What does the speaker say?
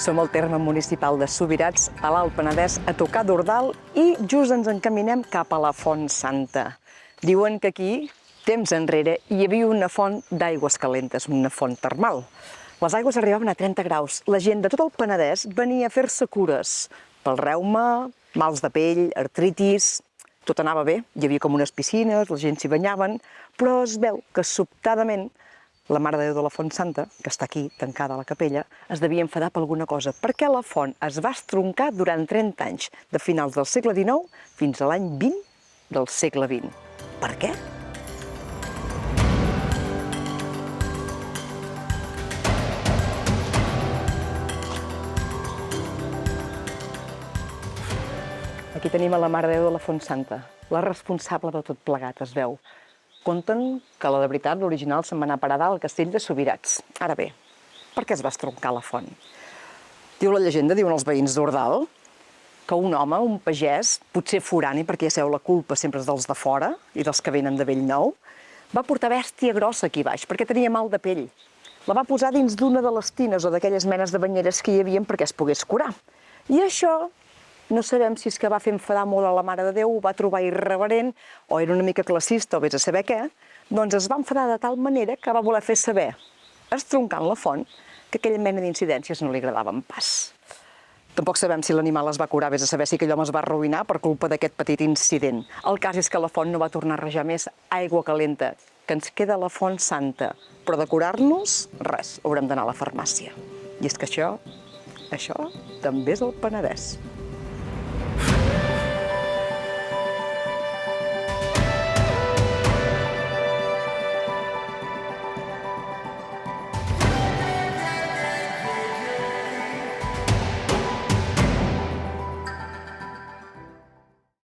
Som al terme municipal de Subirats, a l'Alt Penedès, a tocar d'Ordal i just ens encaminem cap a la Font Santa. Diuen que aquí, temps enrere, hi havia una font d'aigües calentes, una font termal. Les aigües arribaven a 30 graus. La gent de tot el Penedès venia a fer-se cures pel reuma, mals de pell, artritis. Tot anava bé, hi havia com unes piscines, la gent s'hi banyaven, però es veu que sobtadament la Mare de Déu de la Font Santa, que està aquí, tancada a la capella, es devia enfadar per alguna cosa, perquè la font es va estroncar durant 30 anys, de finals del segle XIX fins a l'any 20 del segle XX. Per què? Aquí tenim a la Mare de Déu de la Font Santa, la responsable de tot plegat, es veu. Conten que la de veritat, l'original, se'n va anar a parar al castell de Subirats. Ara bé, per què es va estroncar la font? Diu la llegenda, diuen els veïns d'Ordal, que un home, un pagès, potser forani, perquè ja sabeu, la culpa sempre és dels de fora i dels que venen de Bellnou, va portar bèstia grossa aquí baix, perquè tenia mal de pell. La va posar dins d'una de les tines o d'aquelles menes de banyeres que hi havia perquè es pogués curar. I això no sabem si és que va fer enfadar molt a la Mare de Déu, ho va trobar irreverent, o era una mica classista, o vés a saber què, doncs es va enfadar de tal manera que va voler fer saber, estroncant la font, que aquella mena d'incidències no li agradaven pas. Tampoc sabem si l'animal es va curar, vés a saber si aquell home es va arruïnar per culpa d'aquest petit incident. El cas és que la font no va tornar a rajar més aigua calenta, que ens queda la Font Santa, però de curar-nos, res, haurem d'anar a la farmàcia. I és que això també és el Penedès.